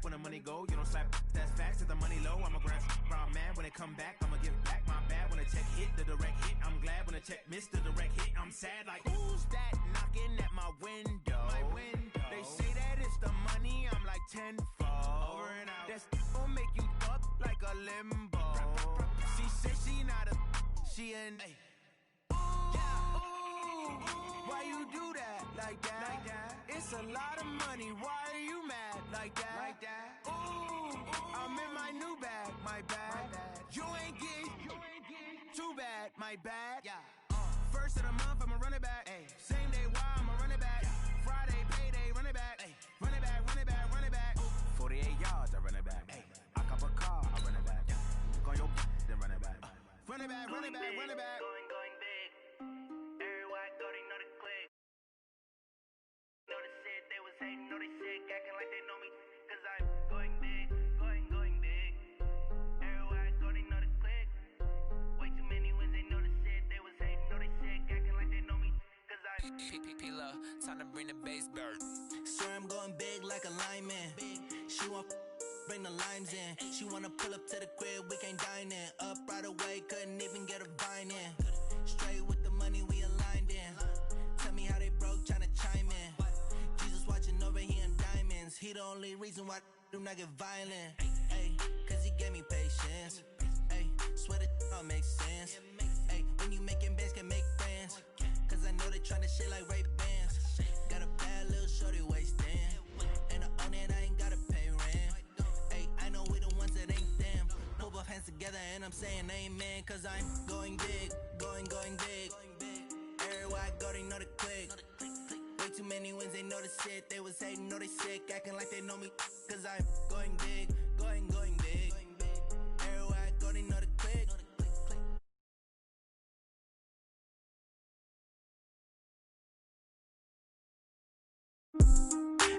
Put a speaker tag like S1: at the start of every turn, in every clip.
S1: when the money go. You don't slap, that's facts, the money low. I'm a grab round man when it come back. I'ma give back my bad when the check hit, the direct hit. I'm glad when the check missed the direct hit. I'm sad like, who's that knocking at my window? They say that it's the money, I'm like tenfold. Over and out. That's gon' make you up like a limbo. She said she not a, she an why you do that like that? It's a lot of money, why are you mad like that? Ooh, I'm in my new bag, my bad. You ain't get too bad, my bad. First of the month, I'ma run it back. Same day, why I'ma run it back. Friday, payday, run it back. Run it back, run it back, run it back. 48 yards, I run it back. I cop a car, I run it back. Look on your then run it back. Run it back, run it back, run it back.
S2: Going big. Everywhere I go, they know the click. Know the shit, they was hating, know they sick, acting like they know me. Cause I'm going big, going big. Everywhere I go, they know the click. Way too many wins, they know the shit, they was hating, know they sick, acting like they know me. Cause I'm
S3: P-P-P-Love, time to bring the bass bird.
S4: Swear I'm going big like a lineman. She want bring the limes in. She wanna pull up to the crib, we can't dine in. Up right away, couldn't even get a vine in. Straight with the money we aligned in. Tell me how they broke, tryna chime in. Jesus watching over here in diamonds. He the only reason why I do not get violent. Ay, cause he gave me patience. Ay, swear that all makes sense. Ay, when you making bands can make friends. Cause I know they tryna shit like Ray-Bans. Got a bad little shorty wasting. And I own it, I ain't gotta pay rent. Ay, I know we the ones that ain't them. Move both hands together and I'm saying amen. Cause I'm going big, going big. Everywhere I go, they know the click. Way too many wins, they know the shit. They was hating, know they sick, acting like they know me. Cause I'm going big, going big. Everywhere I go, they know the click.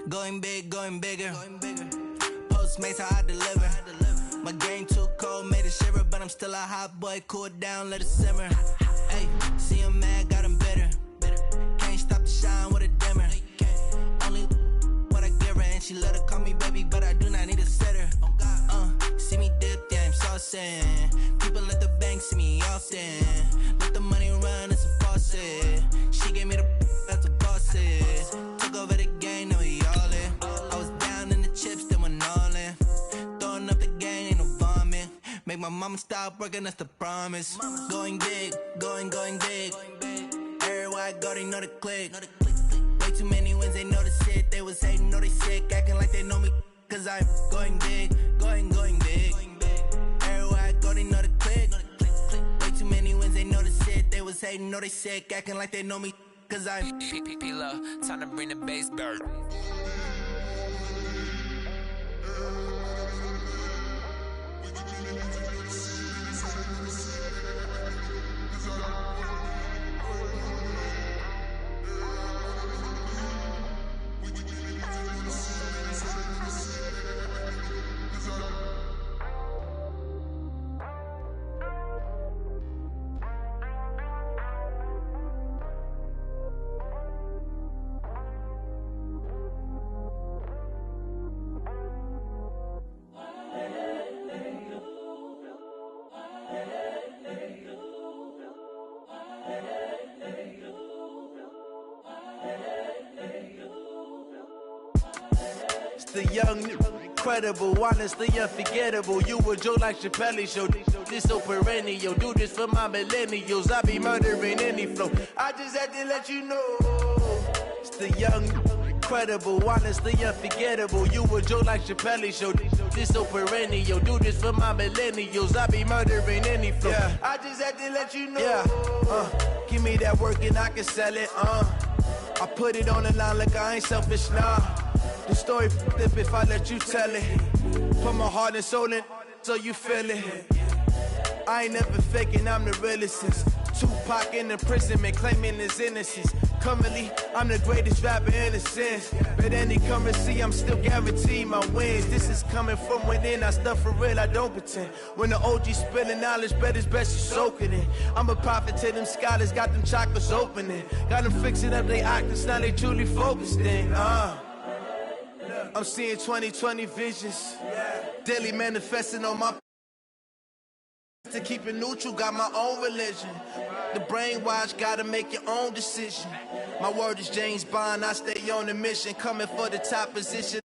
S4: Going big, going bigger. Postmates, how I deliver. My game too cold, made it shiver, but I'm still a hot boy. Cool it down, let it simmer. Hey, see him mad, got him bitter. Can't stop the shine with a dimmer. Only what I give her, and she let her call me baby, but I do not need a sitter. See me dip, yeah, I'm saucing. People at the bank see me often. Let the money run, it's a faucet. She gave me the that's a bosses. Took over the game, now we all in. I was down in the chips, then went all in. Throwing up the game, ain't no vomit. Make my mama stop working, that's the promise. Going big, going big. Everywhere I go, they know the click. Way too many wins, they know the shit. They was hating, know they sick, acting like they know me. Cause I'm going big, going big. Everywhere I go, they know the click. Way too many wins, they know the shit. They was hating, know they sick, acting like they know me. Cause I'm
S3: P-P-P-Love, time to bring the bass bird.
S5: The young, incredible, honestly unforgettable. You a joke like Chappelle show. This so perennial. Do this for my millennials. I be murdering any flow. I just had to let you know. It's the young, incredible, honestly unforgettable. You a joke like Chappelle show. This so perennial. Do this for my millennials. I be murdering any flow. Yeah. I just had to let you know. Yeah. Give me that work and I can sell it. I put it on the line like I ain't selfish, nah. The story f***ed if I let you tell it. Put my heart and soul in so you feel it. I ain't never faking, I'm the realest since Tupac in imprisonment, claiming his innocence. Currently, I'm the greatest rapper in a sense. But any currency, I'm still guaranteed my wins. This is coming from within, I stuff for real, I don't pretend. When the OG spilling knowledge, bet it's best you soak it in. I'm a prophet to them scholars, got them chakras opening. Got them fixing up they octaves, now they truly focused in. I'm seeing 2020 visions. Daily manifesting on my to keep it neutral, got my own religion. The brainwash, gotta make your own decision. My word is James Bond, I stay on the mission, coming for the top position.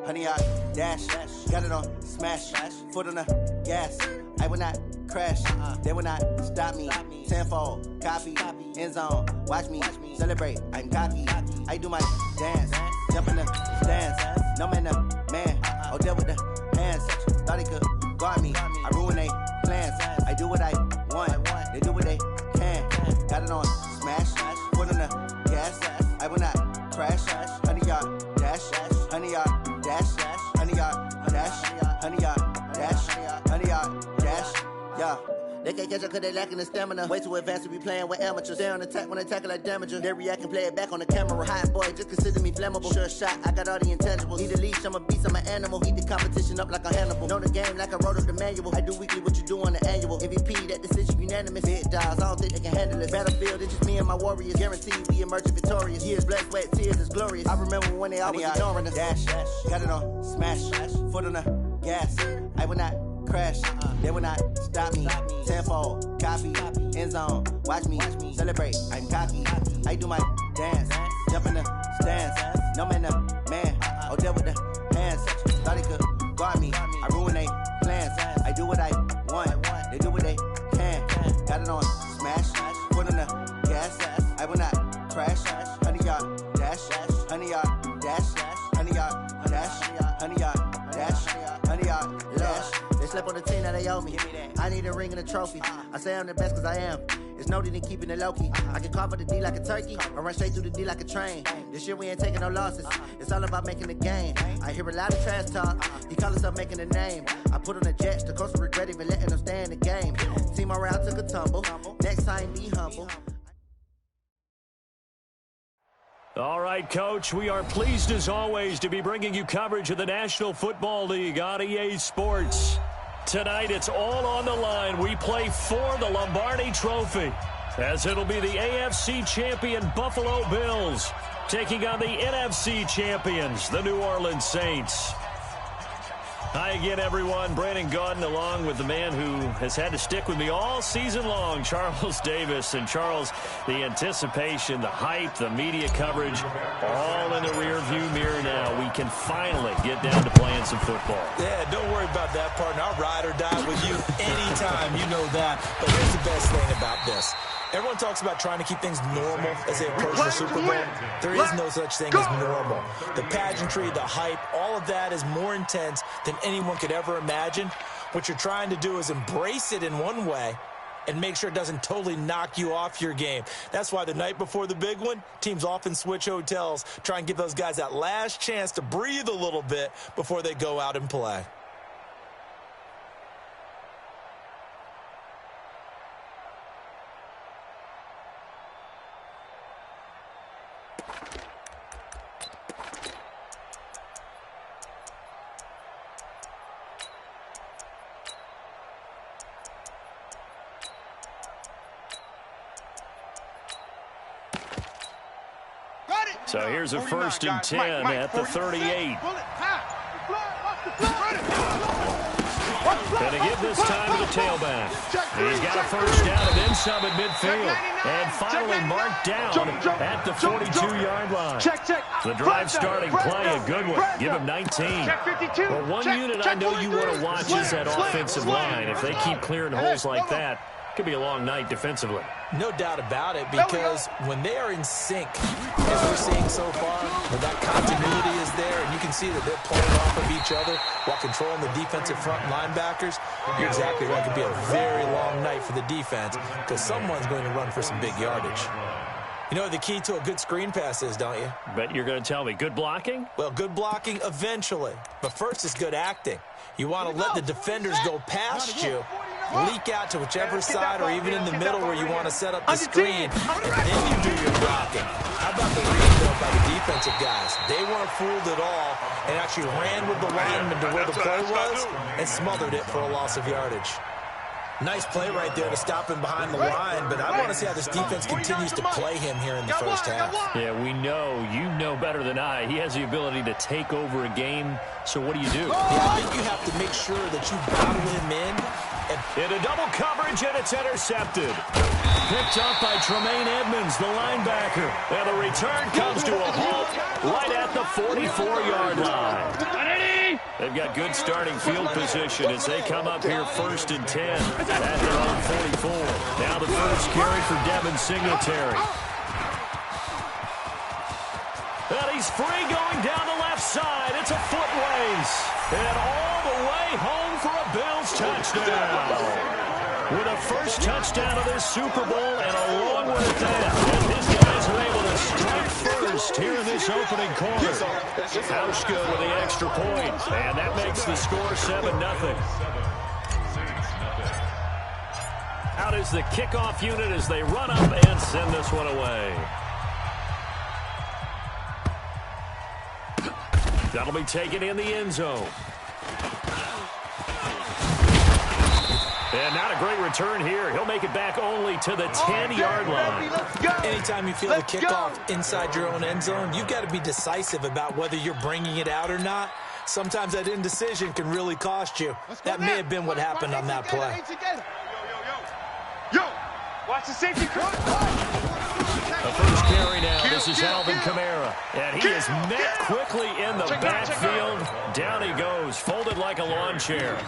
S5: Honey, I dash, got it on smash, foot on the gas. I will not crash, they will not stop me. Tenfold, copy, end zone, watch me celebrate. I'm cocky, I do my dance, jump in the stands. No man, man, oh deal with the hands. Thought he could guard me, I ruin they plans. I do what I want, they do what they can. Got it on smash, foot on the gas. I will not crash, honey, y'all dash, honey, y'all dash, honey, y'all dash, honey, y'all dash, honey, y'all dash, yeah. They can't catch up cause they lacking the stamina. Way too advanced to be playing with amateurs. Stay on attack when I tackle like damager. They react and play it back on the camera. Hot boy, just consider me flammable. Sure shot, I got all the intangibles. Need a leash, I'm a beast, I'm an animal. Eat the competition up like a Hannibal. Know the game like I wrote up the manual. I do weekly what you do on the annual. MVP, that decision unanimous. Big dogs, I don't think they can handle this. Battlefield, it's just me and my warriors. Guaranteed we emerge victorious. Years, blood, sweat, tears, it's glorious. I remember when they always ignoring us. Dash, got it on smash, foot on the gas. I will not crash, they will not stop me. Tenfold, copy, end zone, watch me celebrate. I'm cocky, I do my dance, jump in the stands. No man, man, oh deal with the hands. Thought he could guard me, I ruin they plans. I do what I want, they do what they can. Got it on smash, foot on the gas. I will not crash, honey, y'all dash, honey, y'all dash, honey, y'all dash, honey, y'all
S6: Look, they slept on the team that they owe me. I need a ring and a trophy. I say I'm the best because I am. It's no need in keeping it low-key. I can carve up the D like a turkey, or run straight through the D like a train. This year we ain't taking no losses. It's all about making the game. I hear a lot of trash talk. He call himself making a name. I put on the Jets. The coach will regret even letting them stay in the game. Team morale took a tumble. Next time, be humble.
S7: All right, Coach, we are pleased as always to be bringing you coverage of the National Football League on EA Sports. Tonight, it's all on the line. We play for the Lombardi Trophy, as it'll be the AFC champion Buffalo Bills taking on the NFC champions, the New Orleans Saints. Hi again, everyone. Brandon Gaudin along with the man who has had to stick with me all season long, Charles Davis. And Charles, the anticipation, the hype, the media coverage, all in the rearview mirror now. We can finally get down to playing some football.
S8: Yeah, don't worry about that, partner. I'll ride or die with you anytime, you know that. But here's the best thing about this. Everyone talks about trying to keep things normal as they approach the Super Bowl. There is no such thing as normal. The pageantry, the hype, all of that is more intense than anyone could ever imagine. What you're trying to do is embrace it in one way and make sure it doesn't totally knock you off your game. That's why the night before the big one, teams often switch hotels, try and give those guys that last chance to breathe a little bit before they go out and play.
S7: So here's a 1st and 10 at the 38. Going to give this time to the tailback. He's got a 1st down and then some at midfield. And finally marked down at the 42-yard line. The drive starting play, a good one. Give him 19. Well, one unit I know you want to watch is that offensive line. If they keep clearing holes like that, it could be a long night defensively.
S8: No doubt about it, because when they are in sync, as we're seeing so far, when that continuity is there, and you can see that they're playing off of each other while controlling the defensive front linebackers, you're exactly right. It could be a very long night for the defense, because someone's going to run for some big yardage. You know what the key to a good screen pass is, don't you?
S7: Bet you're going to tell me. Good blocking?
S8: Well, good blocking eventually. But first is good acting. You want to let the defenders go past you, leak out to whichever side or even in the middle where you want to set up the screen, and then you do your blocking. How about the read, though, by the defensive guys? They weren't fooled at all and actually ran with the lineman to where the play was and smothered it for a loss of yardage. Nice play right there to stop him behind the line, but I want to see how this defense continues to play him here in the first half.
S7: Yeah, we know. You know better than I. He has the ability to take over a game, so what do you do?
S8: Yeah, I think you have to make sure that you bottle him in.
S7: In a double coverage, and it's intercepted. Picked up by Tremaine Edmonds, the linebacker. And the return comes to a halt right at the 44-yard line. They've got good starting field position as they come up here 1st and 10 at their own 44. Now the first carry for Devin Singletary. And he's free going down the left side. It's a foot race. And all the way home for a Bills touchdown. With a first touchdown of this Super Bowl and a long one at that. And his guys are able to strike first here in this opening quarter. Hauschka with the extra point. And that makes the score 7-0. Out is the kickoff unit as they run up and send this one away. That'll be taken in the end zone. And not a great return here. He'll make it back only to the 10-yard line.
S8: Anytime you feel the kickoff inside your own end zone, you've got to be decisive about whether you're bringing it out or not. Sometimes that indecision can really cost you. That may have been what happened on that play.
S9: Yo, watch the safety.
S7: The first carry now. This is Alvin Kamara. And he is met quickly in the backfield. Down he goes, folded like a lawn chair.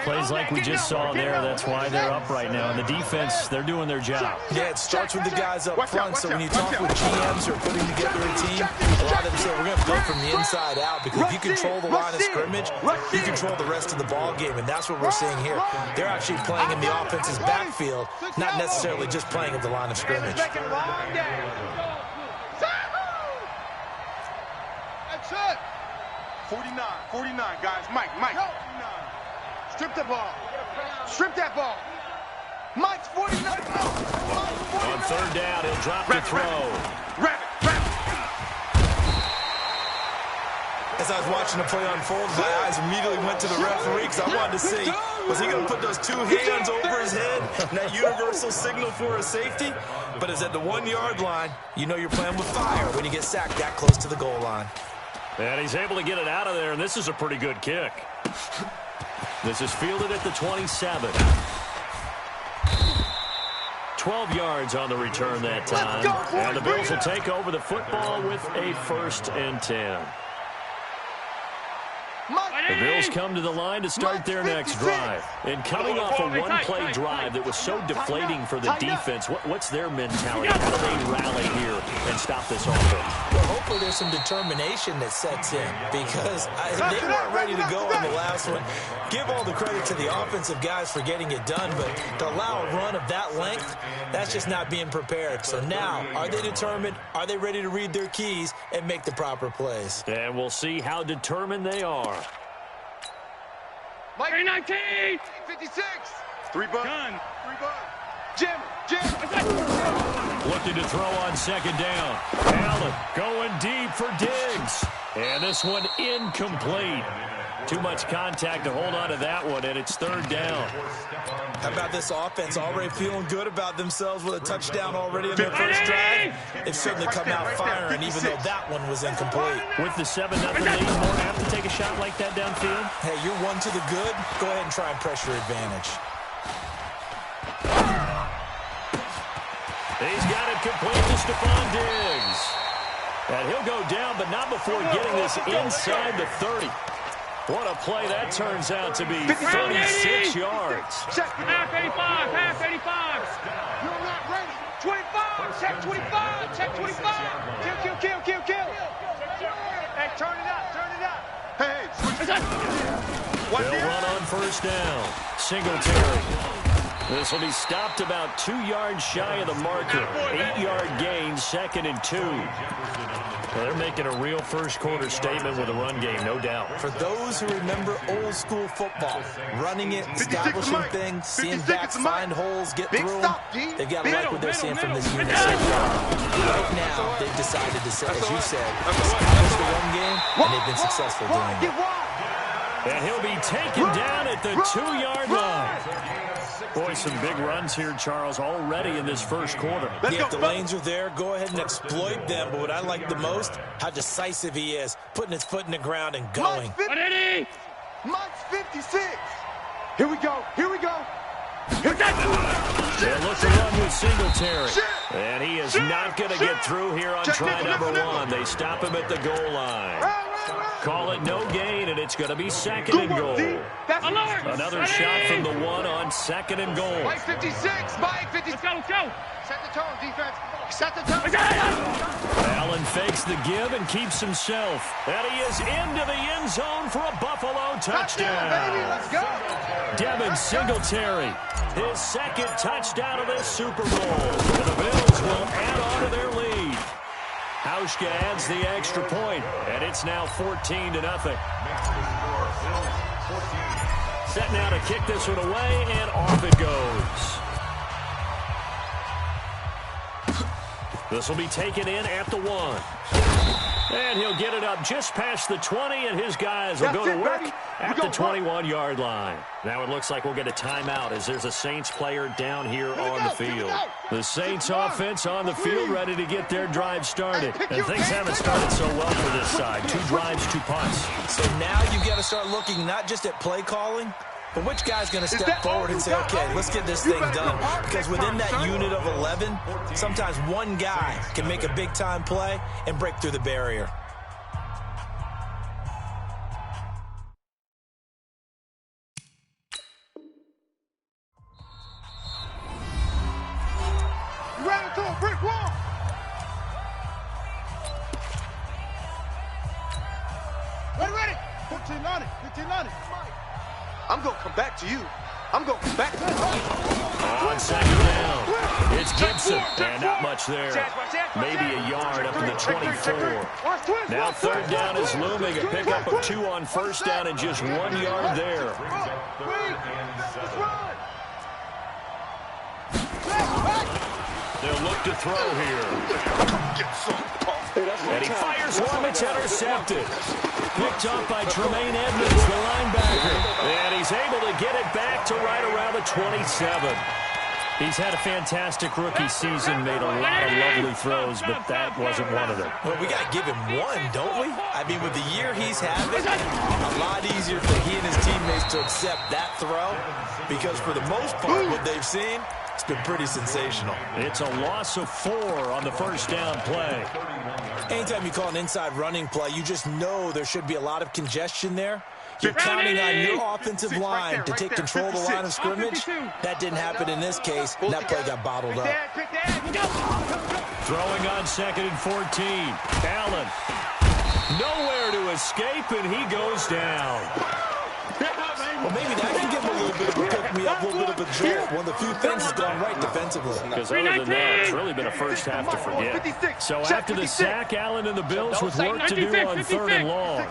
S7: Plays like we just saw there. That's why they're up right now. And the defense, they're doing their job.
S8: Yeah, it starts with the guys up front. So when you talk with GMs who are putting together a team, a lot of them say we're going to play from the inside out, because if you control the line of scrimmage, you control the rest of the ball game, and that's what we're seeing here. They're actually playing in the offense's backfield, not necessarily just playing at the line of scrimmage.
S9: That's it. 49, guys. Mike. Strip the ball. Strip that ball. Mike's 49.
S7: On third down, he'll drop the throw.
S8: As I was watching the play unfold, my eyes immediately went to the referee, because I wanted to see, was he going to put those two hands over his head, and that universal signal for a safety? But it's at the 1 yard line. You know you're playing with fire when you get sacked that close to the goal line.
S7: And he's able to get it out of there, and this is a pretty good kick. This is fielded at the 27. 12 yards on the return that time. And the Bills will take over the football with a 1st and 10. The Bills come to the line to start their next drive. And coming off a one-play drive that was so deflating for the defense, what's their mentality? How do they rally here and stop this offense?
S8: Well, hopefully there's some determination that sets in, because they weren't ready to go on the last one. Give all the credit to the offensive guys for getting it done, but to allow a run of that length, that's just not being prepared. So now, are they determined? Are they ready to read their keys and make the proper plays?
S7: And we'll see how determined they are.
S9: Mike 19, 56. 3 bucks. Gun. 3 bucks. Jim.
S7: Looking to throw on second down. Allen going deep for Diggs. And this one incomplete. Too much contact to hold on to that one, and it's 3rd down.
S8: How about this offense already feeling good about themselves with a touchdown already in their first drive? It's certainly come out firing, even though that one was incomplete.
S7: With the 7-0 lead, more have to take a shot like that downfield?
S8: Hey, you're one to the good. Go ahead and try and pressure advantage.
S7: He's got it complete to Stephon Diggs. And he'll go down, but not before getting this inside the 30. What a play that turns out to be. 36 yards.
S9: Half 85. You're not ready. 25. Check 25. Check 25. Kill. Hey, turn it up. Hey, switch it up.
S7: They'll run on 1st down. Singletary. This will be stopped about 2 yards shy of the marker. 8-yard gain, 2nd and 2. Well, they're making a real first-quarter statement with a run game, no doubt.
S8: For those who remember old-school football, running it, establishing things, seeing backs find holes, get through them, they've got to like what they're seeing from this unit so far. Right now, they've decided to, as you said, establish the run game, and they've been successful doing it.
S7: And he'll be taken down at the 2-yard line. Boy, some big runs here, Charles, already in this first quarter.
S8: Yeah, if the lanes are there, go ahead and exploit them. But what I like the most, how decisive he is, putting his foot in the ground and going.
S9: Mike's 56. Here we go.
S7: They look to run with Singletary. And he is not going to get through here on try number 1. They stop him at the goal line. Call it no gain, and it's going to be 2nd and goal. Another shot from the 1 on 2nd and goal.
S9: Mike 56. Mike 56. Let's go. Set the tone, defense. Set the tone.
S7: Allen fakes the give and keeps himself. And he is into the end zone for a Buffalo touchdown.
S9: Baby, let's go.
S7: Devin Singletary, his 2nd touchdown of this Super Bowl. And the Bills will add on to their lead. Hauschka adds the extra point, and it's now 14-0. Set now to kick this one away, and off it goes. This will be taken in at the 1. And he'll get it up just past the 20, and his guys will go to work at the 21-yard line. Now it looks like we'll get a timeout as there's a Saints player down here on the field. The Saints offense on the field ready to get their drive started. And things haven't started so well for this side. 2 drives, 2 punts.
S8: So now you've got to start looking not just at play calling, But which guy's going to step forward and say, okay, let's get this thing done? Because within that unit of 11, sometimes one guy can make a big-time play and break through the barrier.
S9: You ran into a brick wall. Ready. 15 on it. I'm going to come back to you. I'm going to come back to you.
S7: On second down, it's Gibson, and not much there. Maybe a yard up to the 24. Now third down is looming, a pickup of 2 on first down and just 1 yard there. They'll look to throw here. And he fires one that's intercepted. Picked up by Tremaine Edmonds, the linebacker. And he's able to get it back to right around the 27. He's had a fantastic rookie season, made a lot of lovely throws, but that wasn't one of them.
S8: Well, we got to give him one, don't we? I mean, with the year he's having, a lot easier for he and his teammates to accept that throw because for the most part, what they've seen, it's been pretty sensational.
S7: It's a loss of 4 on the first down play.
S8: Anytime you call an inside running play, you just know there should be a lot of congestion there. You're counting on your offensive line to take control of the line of scrimmage. That didn't happen in this case, and that play got bottled up.
S7: Throwing on second and 14. Allen. Nowhere to escape, and he goes down.
S8: Well, maybe that can give him a little bit of a pick-me-up, a little bit of a jolt. One of the few things that's gone right defensively.
S7: Because other than that, it's really been a first half to forget. So after the sack, Allen and the Bills with work to do on third and long.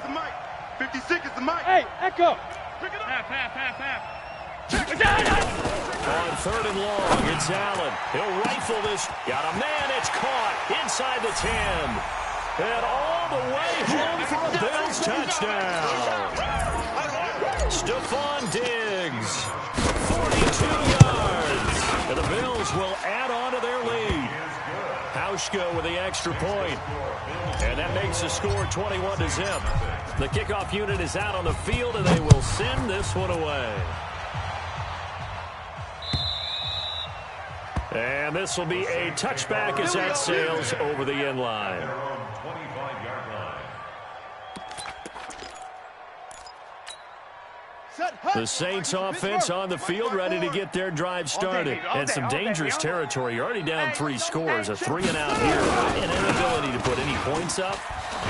S9: 56 is the mic. Hey, Echo.
S2: Half.
S7: On third and long, it's Allen. He'll rifle this. Got a man. It's caught inside the 10. And all the way home for a Bills touchdown. Stephon Diggs, 42 yards. And the Bills will add on to their lead. Hauschka with the extra point. And that makes the score 21-0. The kickoff unit is out on the field, and they will send this one away. And this will be a touchback as that sails over the end line. The Saints offense on the field ready to get their drive started. And some dangerous territory. You're already down 3 scores, a 3-and-out here. An inability to put any points up.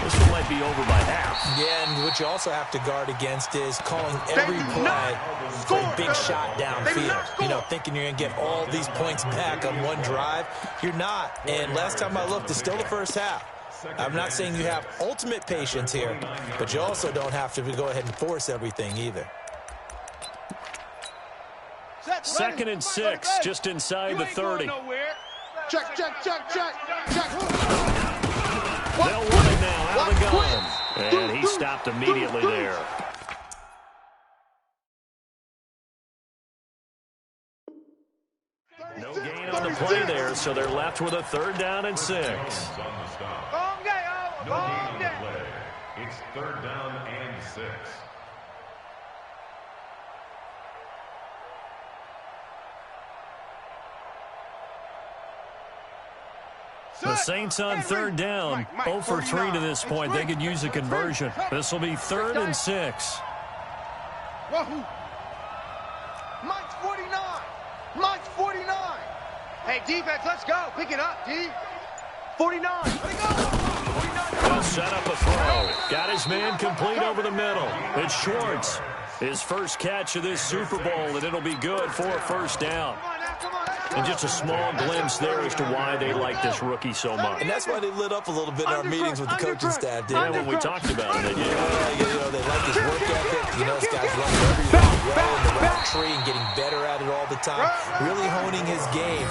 S7: This one might be over by half.
S8: Yeah, and what you also have to guard against is calling every play for a big shot downfield. You know, thinking you're going to get all these points back on one drive. You're not. And last time I looked, it's still the first half. I'm not saying you have ultimate patience here, but you also don't have to go ahead and force everything either.
S7: Second and 6, just inside the 30.
S9: Check.
S7: They'll run it now out of the gun. And he stopped immediately there. No gain on the play there, so they're left with a third down and 6.
S10: It's third down and 6.
S7: The Saints on third down, 0 for 3 to this point. They could use a conversion. This will be third and 6.
S9: Mike's 49. Hey, defense, let's go. Pick it up, D. 49. Let it go.
S7: He'll set up a throw. Got his man complete over the middle. It's Schwartz. His first catch of this Super Bowl, and it'll be good for a first down. And just a small glimpse there as to why they like this rookie so much.
S8: And that's why they lit up a little bit in our meetings with the coaching staff, didn't they?
S7: When we talked about it, they did.
S8: You know, they like his work ethic. You know, this guy's running everything well in the route tree and getting better at it all the time. Really honing his game.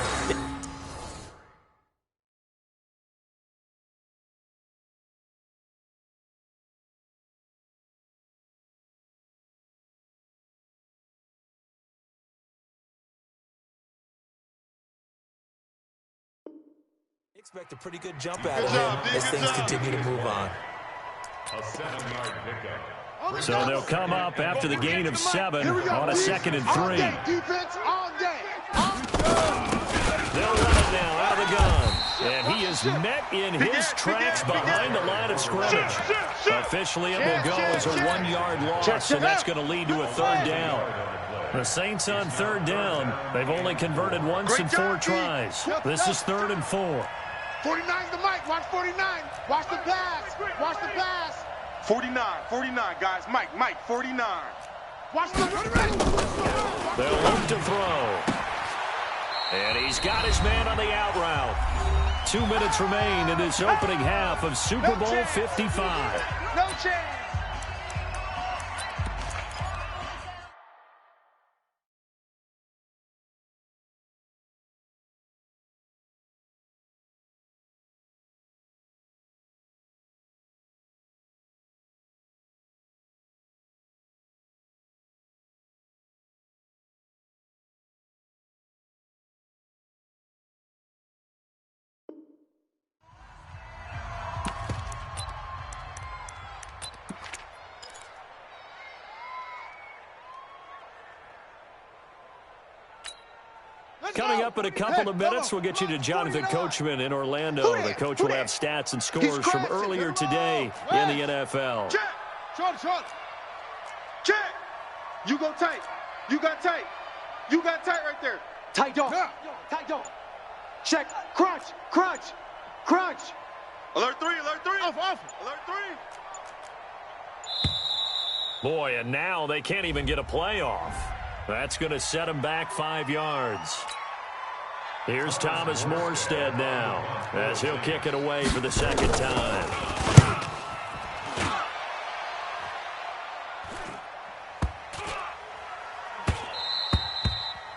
S8: Expect a pretty good jump out of him as things continue to move on.
S10: A 7-yard pickup.
S7: So they'll come up after the gain of 7 on a 2nd and 3.
S9: Defense all day.
S7: They'll run it now out of the gun. And he is met in his tracks behind the line of scrimmage. Officially, it will go as a 1-yard loss, and that's going to lead to a 3rd down. The Saints on 3rd down. They've only converted once in 4 tries. This is 3rd and 4.
S9: 49's the mic. Watch 49. Watch the pass. Watch the pass. 49, guys. Mike, 49. Watch the
S7: They'll look to throw. And he's got his man on the out route. 2 minutes remain in this opening half of Super Bowl 55.
S9: No chance.
S7: Coming up in a couple of minutes, we'll get you to Jonathan Coachman in Orlando. The coach will have stats and scores from earlier today in the NFL.
S9: Check. Short. Check. You go tight. You got tight. You got tight right there. Tight dog. Tight dog. Check. Crunch. Alert 3. Off. Alert 3.
S7: Boy, and now they can't even get a play off. That's going to set them back 5 yards. Here's Thomas Morstead now, as he'll kick it away for the 2nd time.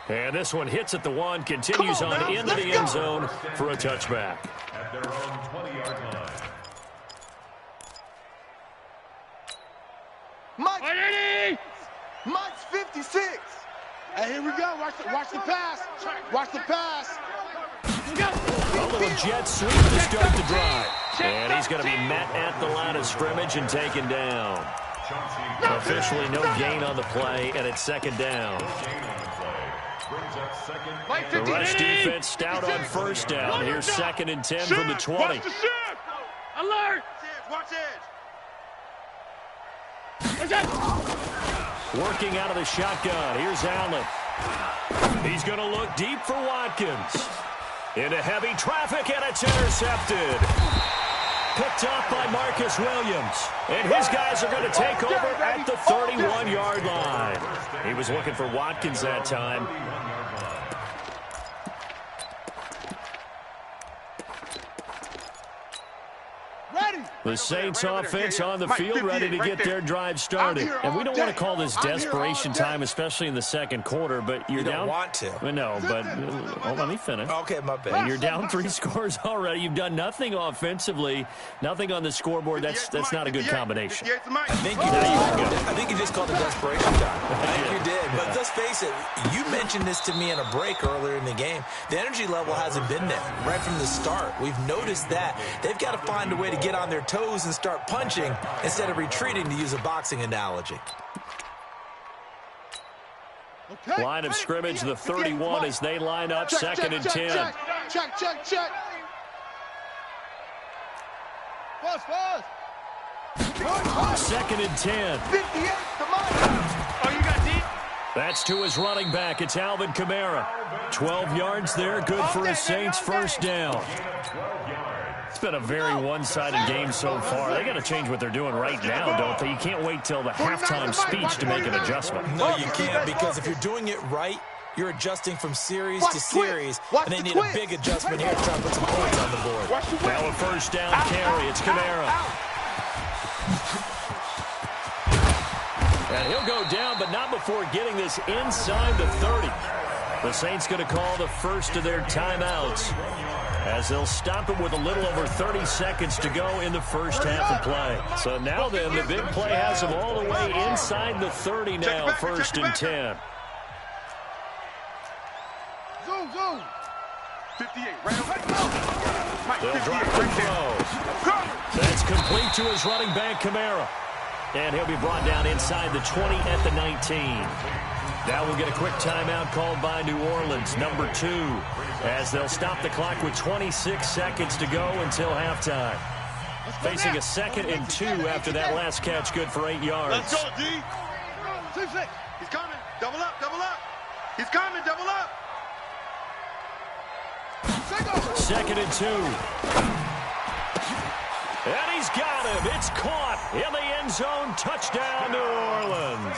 S7: And this one hits at the 1, continues on into the end zone for a touchback.
S10: At their own 20-yard line.
S9: Mike's 56. Hey, here we go. Watch the pass. Watch the pass.
S7: A little jet sweep to start the drive. And he's going to be met at the line of scrimmage and taken down. Officially no gain on the play, and it's 2nd down. The rush defense stout on 1st down. Here's 2nd and 10 from the 20.
S9: Alert. Watch it.
S7: Working out of the shotgun. Here's Allen. He's going to look deep for Watkins. Into heavy traffic, and it's intercepted. Picked off by Marcus Williams. And his guys are going to take over at the 31-yard line. He was looking for Watkins that time. The Saints offense on the field, ready to get their drive started. And we don't want to call this desperation time, especially in the 2nd quarter, but you're down.
S8: You don't want to.
S7: No, but let me finish.
S8: Okay, my bad.
S7: You're down 3 scores already. You've done nothing offensively, nothing on the scoreboard. That's not a good combination.
S8: I think you just called it desperation time. I think you did. But let's face it, you mentioned this to me in a break earlier in the game. The energy level hasn't been there right from the start. We've noticed that. They've got to find a way to get on their toes and start punching instead of retreating, to use a boxing analogy.
S7: Line of scrimmage, the 31 as they line up, 2nd and 10.
S9: Check. Pause.
S7: 2nd and 10.
S9: 58, come on. Oh, you got deep?
S7: That's to his running back. It's Alvin Kamara. 12 yards there, good for his Saints' 1st down. It's been a very one-sided game so far. They got to change what they're doing right now, don't they? You can't wait till the halftime speech to make an adjustment.
S8: No, you can't, because if you're doing it right, you're adjusting from series to series, and they need a big adjustment here to try to put some points on the board.
S7: Now a 1st down carry. It's Kamara. And he'll go down, but not before getting this inside the 30. The Saints going to call the first of their timeouts, as they'll stop it with a little over 30 seconds to go in the 1st half of play. So now then, the big play has them all the way inside the 30 now, 1st and 10.
S9: Zoom. 58, right over.
S7: They'll drop the throw. That's complete to his running back, Kamara. And he'll be brought down inside the 20 at the 19. Now we'll get a quick timeout called by New Orleans, number 2, as they'll stop the clock with 26 seconds to go until halftime. Facing a 2nd and 2 after that last catch, good for 8 yards.
S9: Let's go, D. 2-6. He's coming. Double up, double up. He's coming, double up.
S7: 2nd and 2. And he's got him. It's caught in the end zone. Touchdown, New Orleans.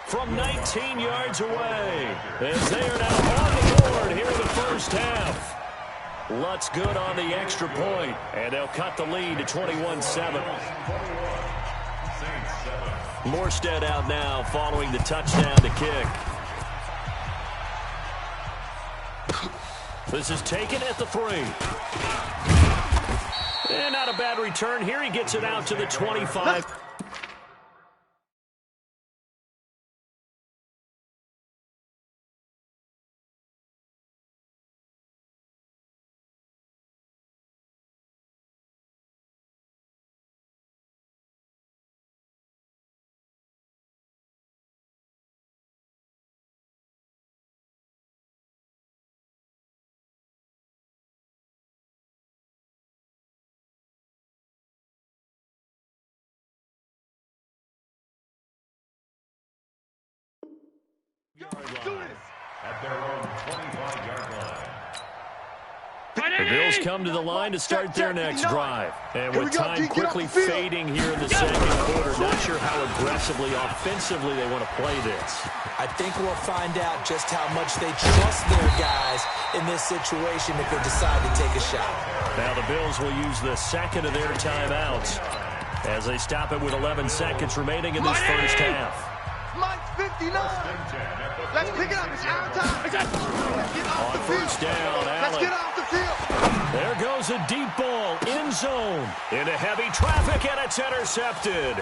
S7: From 19 yards away, as they are now on the board here in the first half. Lutz good on the extra point, and they'll cut the lead to 21-7. Morstead out now following the touchdown to kick. This is taken at the 3. And not a bad return here. He gets it out to the 25.
S10: At their own 25-yard line.
S7: The Bills come to the line to start their next drive. And with time quickly fading here in the second quarter, not sure how aggressively, offensively they want to play this.
S8: I think we'll find out just how much they trust their guys in this situation if they decide to take a shot.
S7: Now the Bills will use the 2nd of their timeouts as they stop it with 11 seconds remaining in this first half.
S9: Mike's 59. Let's pick it up. It's our time. Let's get off the field.
S7: First down, Allen.
S9: Let's get off the field.
S7: There goes a deep ball, end zone, into heavy traffic, and it's intercepted.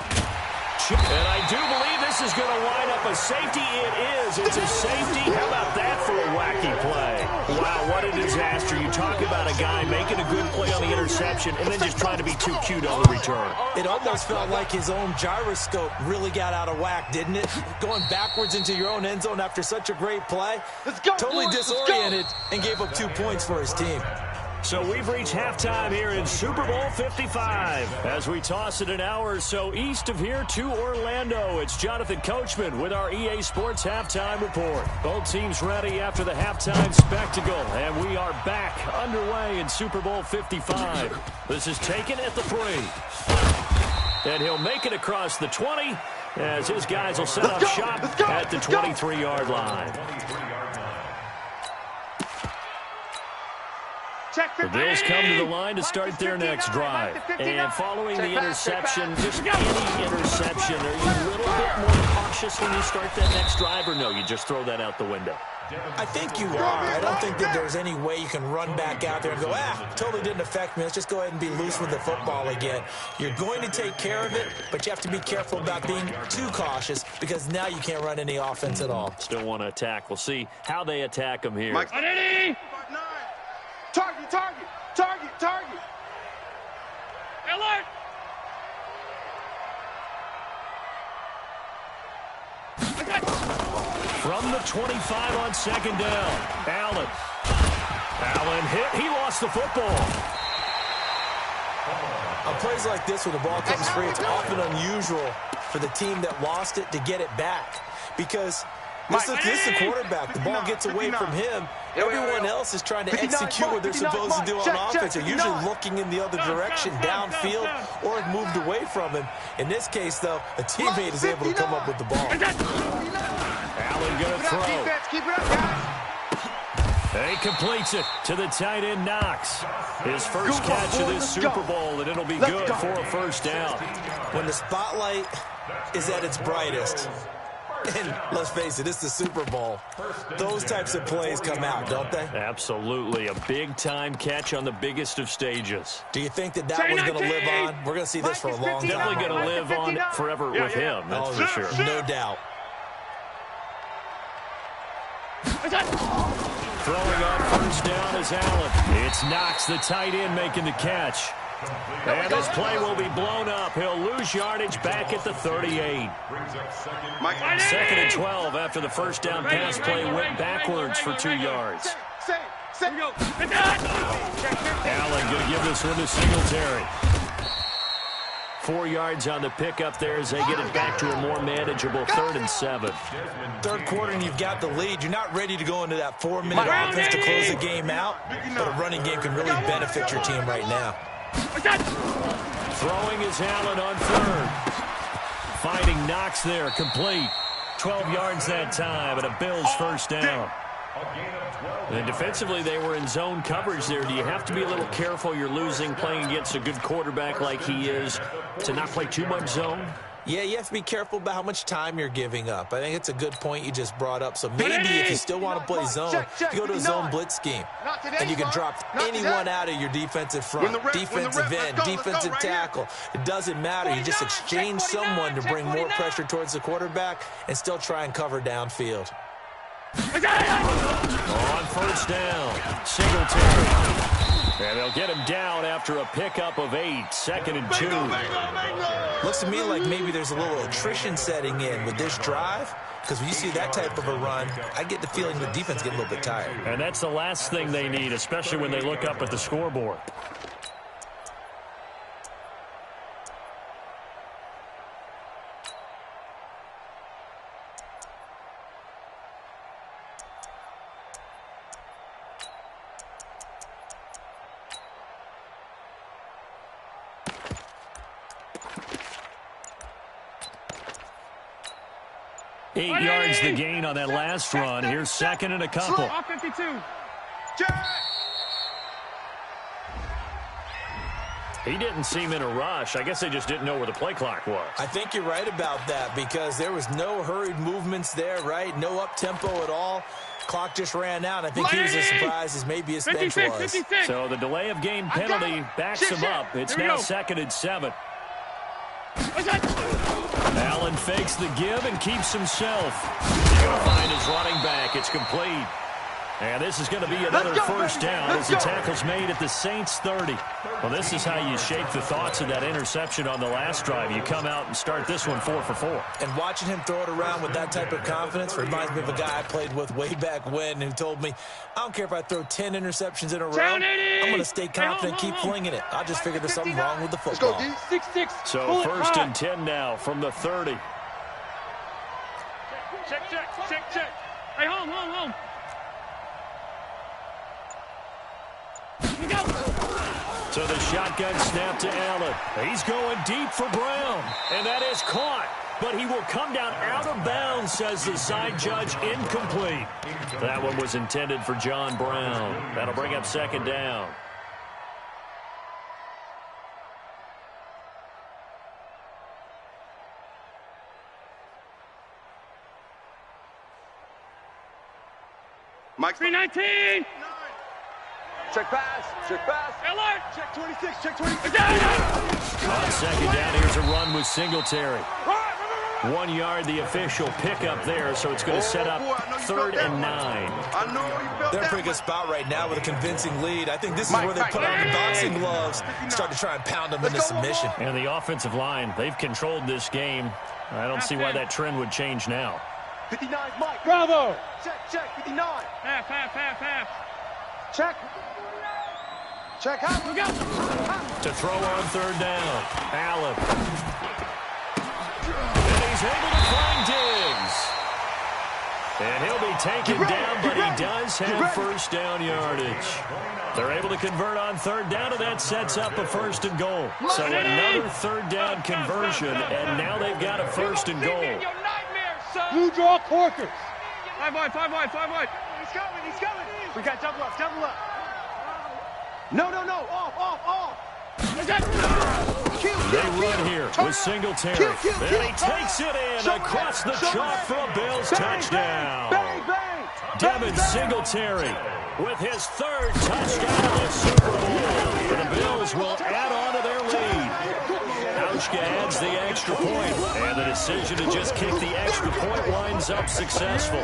S7: And I do believe this is going to wind up a safety. It is. It's a safety. How about that for a wacky play? Wow, what a disaster. You talk about a guy making a good play on the interception and then just trying to be too cute on the return.
S8: It almost felt like his own gyroscope really got out of whack, didn't it? Going backwards into your own end zone after such a great play.
S9: Let's go,
S8: totally
S9: boys,
S8: disoriented and gave up 2 points for his team.
S7: So we've reached halftime here in Super Bowl 55. As we toss it an hour or so east of here to Orlando, it's Jonathan Coachman with our EA Sports Halftime Report. Both teams ready after the halftime spectacle, and we are back underway in Super Bowl 55. This is taken at the 3. And he'll make it across the 20 as his guys will set up shop at the 23-yard line. The Bills come to the line to start their next drive. And following the interception, just any interception, are you a little bit more cautious when you start that next drive, or no, you just throw that out the window?
S8: I think you are. I don't think that there's any way you can run back out there and go, totally didn't affect me. Let's just go ahead and be loose with the football again. You're going to take care of it, but you have to be careful about being too cautious because now you can't run any offense at all.
S7: Still want to attack. We'll see how they attack them here.
S9: Target, target, target, target. Alert!
S7: From the 25 on 2nd down, Allen hit. He lost the football.
S8: On plays like this where the ball comes free, it's often unusual for the team that lost it to get it back because this is the quarterback. The ball gets away from him. Everyone else is trying to execute what they're supposed to do on offense. They're usually looking in the other direction, downfield, or have moved away from him. In this case, though, a teammate is able to come up with the ball.
S7: Allen going to throw.
S9: Keep it up, guys.
S7: And he completes it to the tight end, Knox. His first catch of this Super Bowl, and it'll be good for a first down.
S8: When the spotlight is at its brightest, and let's face it, it's the Super Bowl. Those types of plays come out, don't they?
S7: Absolutely. A big-time catch on the biggest of stages.
S8: Do you think that one's going to live on? We're going to see this for a long time.
S7: Definitely going to live on forever with him, that's for sure.
S8: No doubt.
S7: Throwing on first down is Allen. It's Knox, the tight end, making the catch. And this play will be blown up. He'll lose yardage back at the 38. Second and 12 after the first down pass play went backwards for 2 yards. Allen going to give this one to Singletary. 4 yards on the pickup there as they get it back to a more manageable 3rd and 7.
S8: Third quarter and you've got the lead. You're not ready to go into that 4-minute offense to close the game out, but a running game can really benefit your team right now.
S7: Throwing is Allen on 3rd. Finding Knox there, complete. 12 yards that time, and a Bills first down. And defensively, they were in zone coverage there. Do you have to be a little careful? You're losing, playing against a good quarterback like he is, to not play too much zone?
S8: Yeah, you have to be careful about how much time you're giving up. I think it's a good point you just brought up. So maybe if you still want to play zone, you go to a zone blitz scheme. And you can drop anyone out of your defensive front, defensive end, defensive tackle. It doesn't matter. You just exchange someone to bring more pressure towards the quarterback and still try and cover downfield.
S7: On first down, Singletary. And they'll get him down after a pickup of 8, 2nd and 2.
S8: Looks to me like maybe there's a little attrition setting in with this drive, because when you see that type of a run, I get the feeling the defense get a little bit tired.
S7: And that's the last thing they need, especially when they look up at the scoreboard. Eight yards the gain on that last run. Here's 2nd and a couple.
S9: Off 52.
S7: He didn't seem in a rush. I guess they just didn't know where the play clock was.
S8: I think you're right about that because there was no hurried movements there, right? No up-tempo at all. Clock just ran out. I think he was as surprised as maybe his bench was.
S9: 56.
S7: So the delay of game penalty backs him up. It's now 2nd and 7. Allen fakes the give and keeps himself. He's going to find his running back. It's complete. And this is going to be another first down as the tackle's made at the Saints 30. Well, this is how you shape the thoughts of that interception on the last drive. You come out and start this one 4 for 4.
S8: And watching him throw it around with that type of confidence reminds me of a guy I played with way back when who told me, I don't care if I throw 10 interceptions in a row. I'm going to stay confident, keep flinging it. I just figured there's something wrong with the football.
S9: Let's go, 6-6.
S7: So 1st and 10 now from the 30.
S9: Check. Hey, home.
S7: So the shotgun snap to Allen. He's going deep for Brown. And that is caught. But he will come down out of bounds, says the side judge. Incomplete. That one was intended for John Brown. That'll bring up 2nd down.
S9: Mike 319.
S11: Check pass.
S9: Alert.
S11: Check 26. Check 26.
S7: On 2nd down, here's a run with Singletary. 1 yard, the official pickup there, so it's going to set up 3rd and 9.
S8: They're in a pretty good spot right now with a convincing lead. I think this is where they put on the boxing gloves, start to try and pound them into submission.
S7: And the offensive line, they've controlled this game. I don't see why that trend would change now.
S11: 59, Mike.
S9: Bravo.
S11: Check. 59.
S9: Half.
S11: Check, half.
S7: To throw on 3rd down, Allen. And he's able to find Diggs. And he'll be taken down, but he does have first down yardage. They're able to convert on 3rd down, and that sets up a 1st and goal. So another 3rd down conversion, and now they've got a 1st and goal.
S9: Blue draw corkers. 5 wide.
S11: He's coming. We got double up. No. Off.
S7: They run here with Singletary. And he takes it in across the chalk for a Bills touchdown. Devin Singletary with his 3rd touchdown of the Super Bowl. The Bills will add on to their lead. Auschka adds the extra point, and the decision to just kick the extra point winds up successful.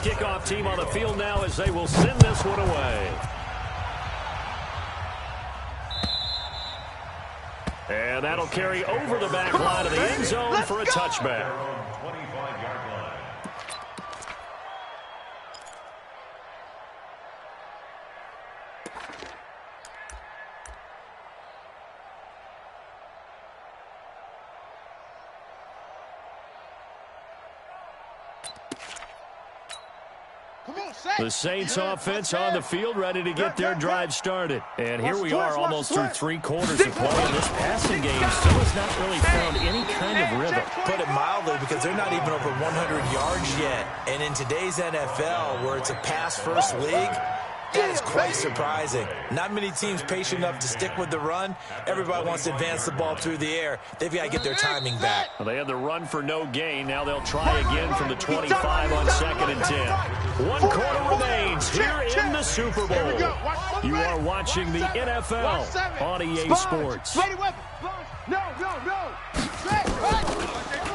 S7: kickoff team on the field now as they will send this one away. And that'll carry over the back line of the end zone for a touchback.
S10: 25-yard line.
S7: The Saints offense on the field ready to get their drive started. And here we are almost through 3 quarters of play. And this passing game still has not really found any kind of rhythm.
S8: Put it mildly, because they're not even over 100 yards yet. And in today's NFL, where it's a pass-first league, that is quite surprising. Not many teams patient enough to stick with the run. Everybody wants to advance the ball through the air. They've got to get their timing back.
S7: Well, they had the run for no gain. Now they'll try again from the 25 on 2nd and 10. 1 quarter remains here in the Super Bowl. You are watching the NFL on EA Sports.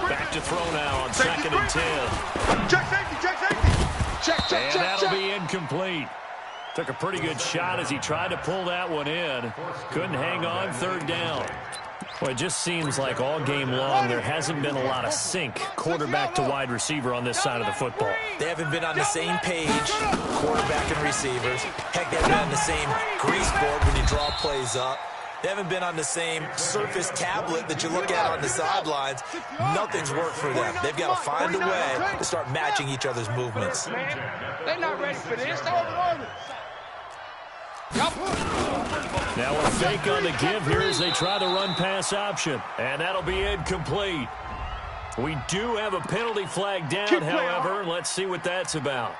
S7: Back to throw now on 2nd and 10.
S11: Check safety, check safety.
S7: And that'll be incomplete. Took a pretty good shot as he tried to pull that one in. Couldn't hang on, 3rd down. Well, it just seems like all game long there hasn't been a lot of sync quarterback to wide receiver on this side of the football.
S8: They haven't been on the same page, quarterback and receivers. Heck, they haven't been on the same grease board when you draw plays up. They haven't been on the same Surface tablet that you look at on the sidelines. Nothing's worked for them. They've got to find a way to start matching each other's movements.
S11: They're not ready for this. They're over.
S7: Now a fake on the give here as they try the run-pass option. And that'll be incomplete. We do have a penalty flag down, however. Let's see what that's about.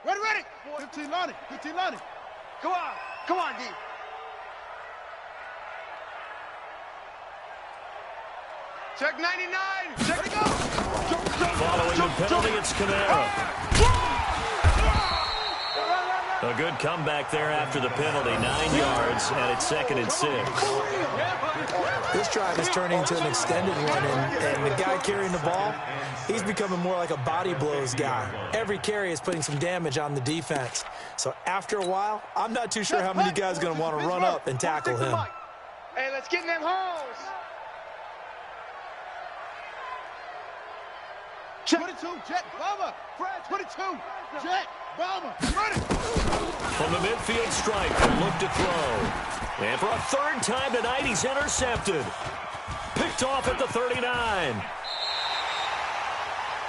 S11: Ready. 15 Lonnie. Come on, D. Check 99. Check it go.
S7: Following the penalty, it's Kamara. A good comeback there after the penalty. 9 yards, and it's 2nd and 6.
S8: This drive is turning into an extended one, and the guy carrying the ball, he's becoming more like a body blows guy. Every carry is putting some damage on the defense. So after a while, I'm not too sure how many guys are going to want to run up and tackle him.
S11: Hey, let's get in them holes. 22, Jet, Bomber. Fred, 22, Jet, Bomber. Ready.
S7: From the midfield stripe, they look to throw. And for a 3rd time tonight, he's intercepted. Picked off at the 39.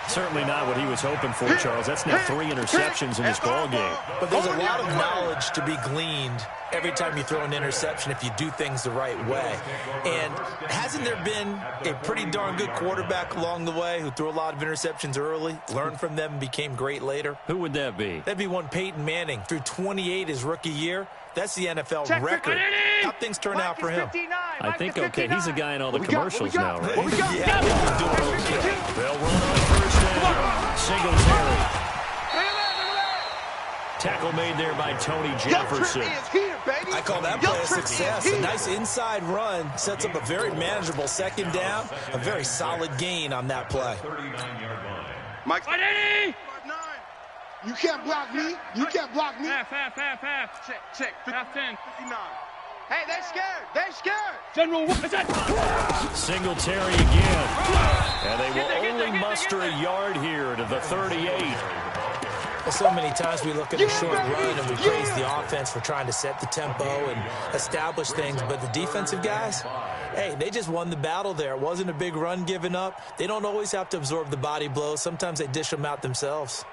S7: Certainly not what he was hoping for, Charles. That's now 3 interceptions in this ball game.
S8: But there's a lot of knowledge to be gleaned every time you throw an interception if you do things the right way. And hasn't there been a pretty darn good quarterback along the way who threw a lot of interceptions early, learned from them, and became great later?
S7: Who would that be?
S8: That'd be one Peyton Manning. Threw 28 his rookie year. That's the NFL record. How things turn out for him?
S7: I think, okay, he's a guy in all the commercials now, right?
S8: Yeah, he's doing okay.
S7: They'll run on 1st down. Singletary. Tackle made there by Tony Jefferson.
S8: I call that play a success. A nice inside run sets up a very manageable 2nd down. A very solid gain on that play.
S10: 39-yard line.
S11: Mike. You can't block me. You can't block me. Half. Check. Half 10. 59. Hey, they're scared. General, what is that?
S7: Singletary again. And they will only muster a yard here to the 38.
S8: So many times we look at a short run and we praise the offense for trying to set the tempo and establish things, but the defensive guys, hey, they just won the battle there. It wasn't a big run given up. They don't always have to absorb the body blows. Sometimes they dish them out themselves.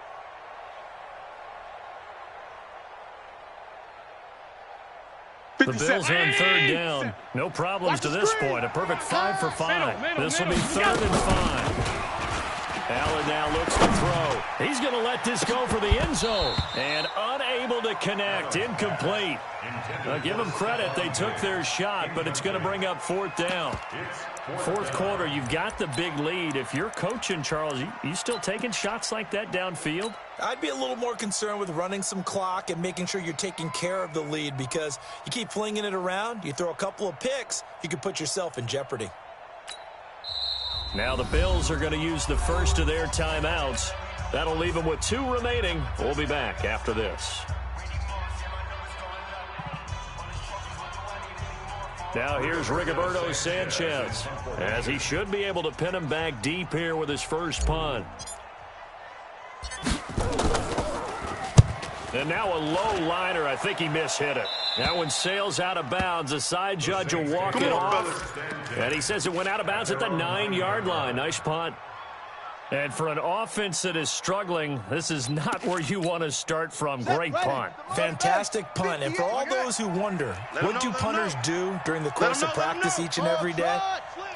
S7: The Bills on 3rd down. No problems to this point. A perfect 5 for 5. This will be 3rd and 5. Allen now looks to throw. He's going to let this go for the end zone. And unable to connect. Incomplete. Give them credit. They took their shot, but it's going to bring up fourth down. Fourth quarter, you've got the big lead. If you're coaching, Charles, you still taking shots like that downfield?
S8: I'd be a little more concerned with running some clock and making sure you're taking care of the lead, because you keep flinging it around, you throw a couple of picks, you can put yourself in jeopardy.
S7: Now the Bills are going to use the first of their timeouts. That'll leave them with 2 remaining. We'll be back after this. Now here's Rigoberto Sanchez, as he should be able to pin him back deep here with his first punt. And now a low liner. I think he mishit it. That one sails out of bounds. The side judge will walk it off. And he says it went out of bounds at the 9-yard line. Nice punt. And for an offense that is struggling, this is not where you want to start from. Great punt.
S8: Fantastic punt. And for all those who wonder, what do punters do during the course of practice each and every day?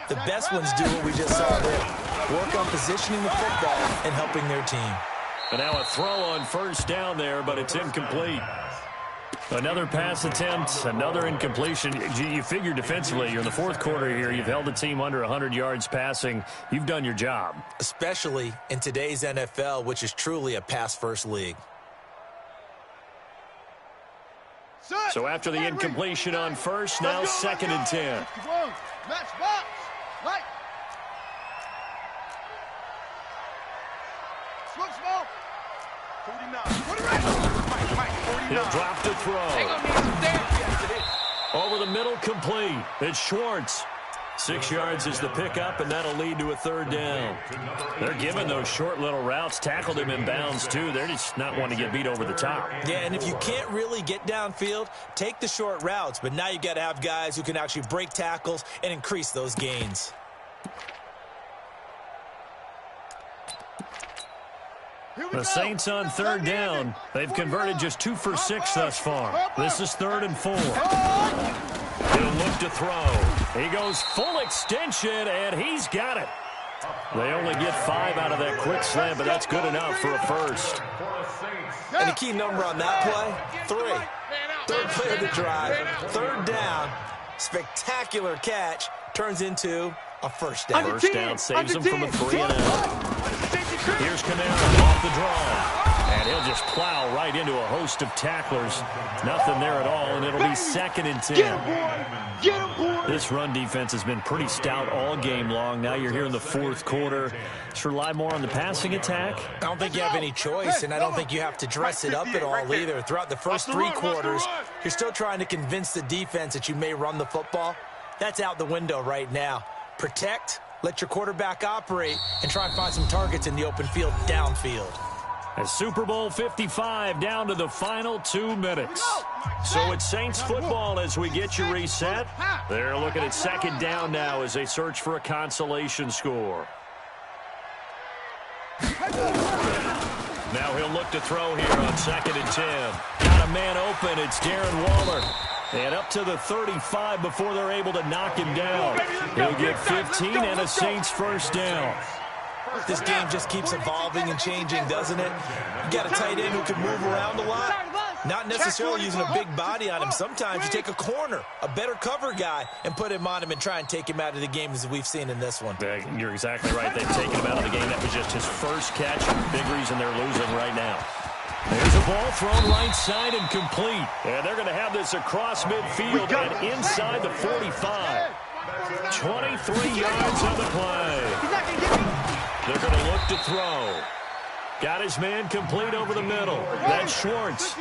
S8: The best ones do what we just saw there. Work on positioning the football and helping their team.
S7: And now a throw on first down there, but it's incomplete. Another pass attempt, another incompletion. You figure defensively, you're in the fourth quarter here. You've held the team under 100 yards passing. You've done your job.
S8: Especially in today's NFL, which is truly a pass-first league.
S7: So after the incompletion on first, now 2nd and 10. He'll drop to throw. Over the middle, complete. It's Schwartz. 6 yards is the pickup, and that'll lead to a 3rd down. They're giving those short little routes. Tackled him in bounds, too. They're just not wanting to get beat over the top.
S8: Yeah, and if you can't really get downfield, take the short routes. But now you got to have guys who can actually break tackles and increase those gains.
S7: The Saints on 3rd down. They've converted just 2 for 6 thus far. This is 3rd and 4. He'll look to throw. He goes full extension, and he's got it. They only get 5 out of that quick slant, but that's good enough for a first.
S8: And the key number on that play, 3. 3rd play of the drive, 3rd down, spectacular catch, turns into a first down.
S7: First down saves him from a 3-and-out. Here's Kamara off the draw. And he'll just plow right into a host of tacklers. Nothing there at all, and it'll be 2nd and 10. This run defense has been pretty stout all game long. Now you're here in the fourth quarter. Just rely more on the passing attack.
S8: I don't think you have any choice, and I don't think you have to dress it up at all either. Throughout the first 3 quarters, you're still trying to convince the defense that you may run the football. That's out the window right now. Protect, let your quarterback operate, and try and find some targets in the open field downfield.
S7: As Super Bowl 55 down to the final 2 minutes. So it's Saints football as we get you reset. They're looking at 2nd down now as they search for a consolation score. Now he'll look to throw here on 2nd and 10. Got a man open. It's Darren Waller. And up to the 35 before they're able to knock him down. He'll get 15 and a Saints first down.
S8: This game just keeps evolving and changing, doesn't it? You got a tight end who can move around a lot. Not necessarily using a big body on him. Sometimes you take a corner, a better cover guy, and put him on him and try and take him out of the game as we've seen in this one.
S7: You're exactly right. They've taken him out of the game. That was just his first catch. Big reason they're losing right now. There's a ball thrown right side and complete. And they're going to have this across midfield and inside the 45. 23 yards on the play. They're going to look to throw. Got his man complete over the middle. That's Schwartz.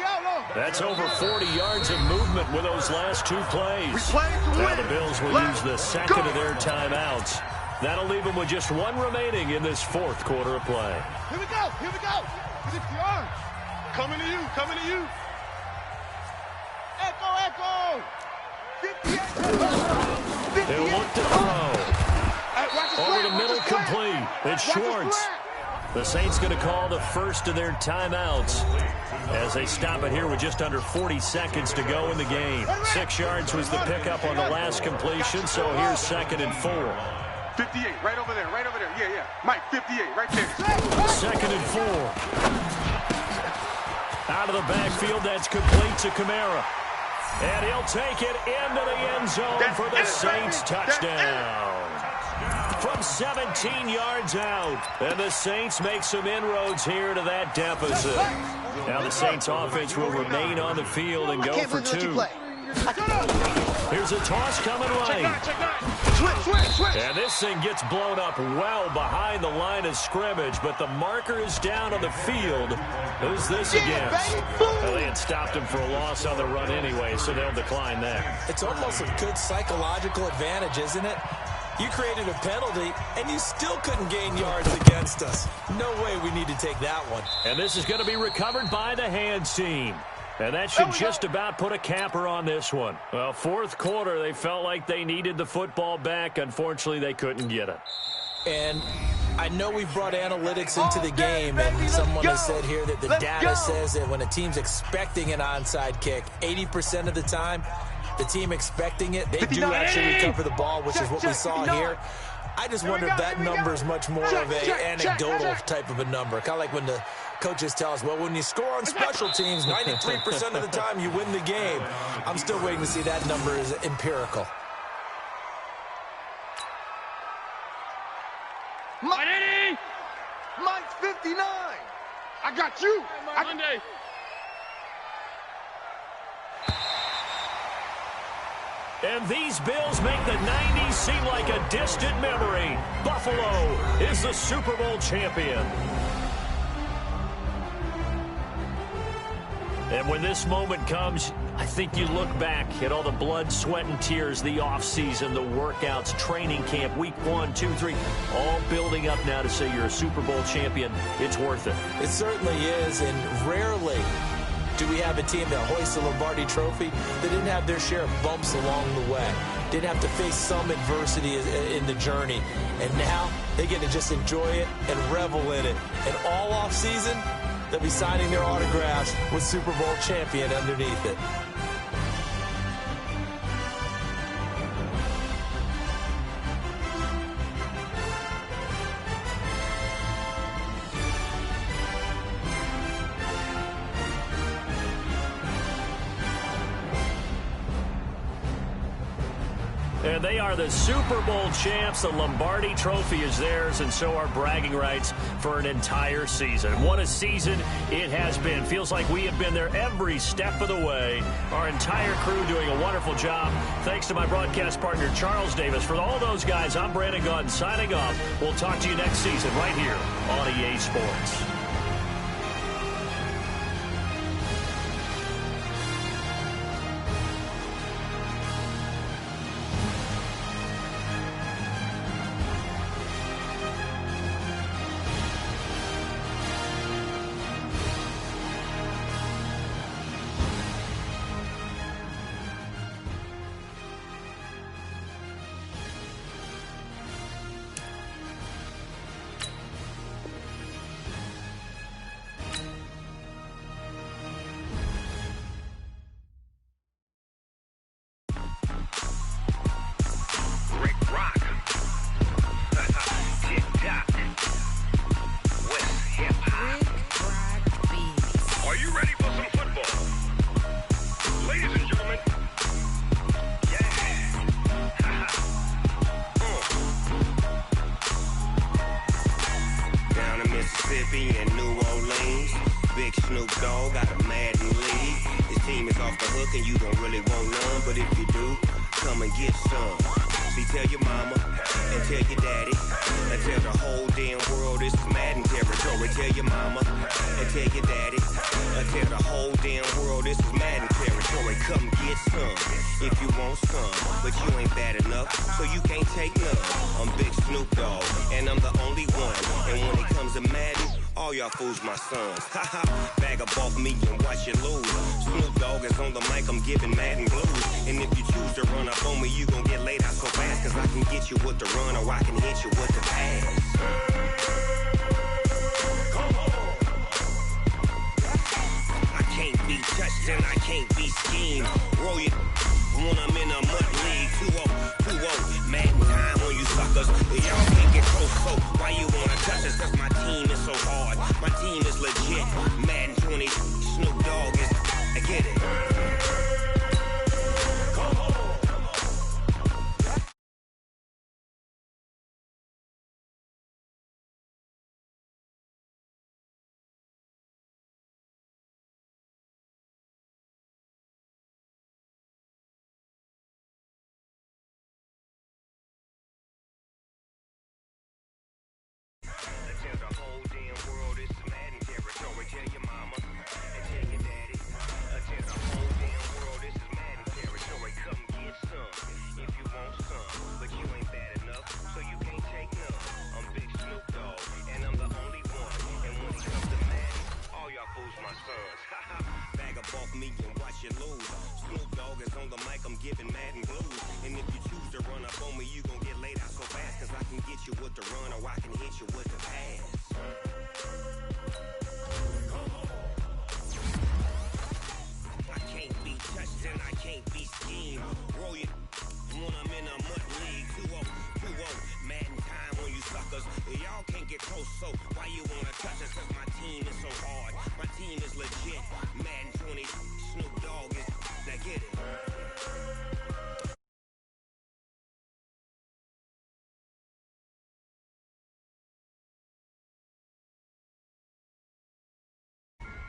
S7: That's over 40 yards of movement with those last 2 plays. Now the Bills will use the 2nd of their timeouts. That'll leave them with just 1 remaining in this 4th quarter of play.
S11: Here we go. Here we go. Coming to you. Coming to you. Echo. 50.
S7: He'll look to throw. Over the middle, complete. It's Schwartz. The Saints going to call the first of their timeouts as they stop it here with just under 40 seconds to go in the game. 6 yards was the pickup on the last completion, so here's 2nd and 4.
S11: 58, right over there, right over there. Yeah, yeah. Mike, 58, right there.
S7: 2nd and 4. Out of the backfield, that's complete to Kamara. And he'll take it into the end zone for the Saints touchdown. From 17 yards out. And the Saints make some inroads here to that deficit. Now the Saints offense will remain on the field and go for 2. Here's a toss coming right. And this thing gets blown up well behind the line of scrimmage, but the marker is down on the field. Who's this against? Well, they had stopped him for a loss on the run anyway, so they'll decline that.
S8: It's almost a good psychological advantage, isn't it? You created a penalty, and you still couldn't gain yards against us. No way we need to take that one.
S7: And this is going to be recovered by the hands team. And that should just about put a capper on this one. Well, 4th quarter, they felt like they needed the football back. Unfortunately, they couldn't get it.
S8: And I know we've brought analytics into the game, and someone has said here that the data says that when a team's expecting an onside kick, 80% of the time, the team expecting it, they do actually recover the ball, which is what we saw here. I just wonder if that number is much more of an anecdotal type of a number. Kind of like when the coaches tell us, well, when you score on special teams, 93% of the time you win the game. I'm still waiting to see that number is empirical.
S11: Mike's 59. I got you. Monday.
S7: And these Bills make the 90s seem like a distant memory. Buffalo is the Super Bowl champion. And when this moment comes, I think you look back at all the blood, sweat, and tears, the offseason, the workouts, training camp, week 1, 2, 3, all building up now to say you're a Super Bowl champion. It's worth it.
S8: It certainly is, and rarely do we have a team that hoists a Lombardi trophy that didn't have their share of bumps along the way, didn't have to face some adversity in the journey, and now they get to just enjoy it and revel in it. And all offseason, they'll be signing their autographs with Super Bowl champion underneath it.
S7: And they are the Super Bowl champs. The Lombardi Trophy is theirs, and so are bragging rights for an entire season. What a season it has been. Feels like we have been there every step of the way. Our entire crew doing a wonderful job. Thanks to my broadcast partner, Charles Davis. For all those guys, I'm Brandon Gaudin signing off. We'll talk to you next season right here on EA Sports.
S12: in New Orleans. Big Snoop Dogg got a Madden league. His team is off the hook and you don't really want none, but if you do, come and get some. See, tell your mama and tell your daddy and tell the whole damn world this is Madden territory. Tell your mama and tell your daddy and tell the whole damn world this is Madden territory. Come get some if you want some, but you ain't bad enough, so you can't take none. I'm Big Snoop Dogg and I'm the only one, and when it comes to Madden, all y'all fools my sons. Haha, bag up off me and watch you lose. Snoop Dogg is on the mic, I'm giving Madden blues. And if you choose to run up on me, you gon' get laid out so fast, cause I can get you with the run or I can hit you with the pass. Come on. I can't be be touched and I can't be schemed. Roll it when I'm in a mud league. 2-0, Madden time on you suckers. Y'all can't get close, so why you wanna touch us? Cause my team is so hard. My team is legit. Madden 20, Snoop Dogg is. I get it. Tell the whole damn world it's Madden territory. Tell your mama and tell your daddy. Tell the whole damn world this is Madden territory. Come get some if you want some, but you ain't bad enough, so you can't take none. I'm Big Snoop Dogg, and I'm the only one. And when it comes to Madden, all y'all fools my sons. Bag up off me and watch you lose. Snoop Dogg is on the mic, I'm giving Madden blues. And if you choose to run up on me, you gon' get laid out so fast. Cause I can get you with the run or I can hit you with the pass. I can't be touched and I can't be schemed. Roll it when I'm in a mud league. 2-0, Madden time on you suckers. Y'all can't get close, so why you wanna touch us? Cause my team is so hard. My team is legit. Madden 20, Snoop Dogg is. Now get it.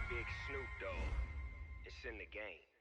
S12: Big Snoop Dogg. It's in the game.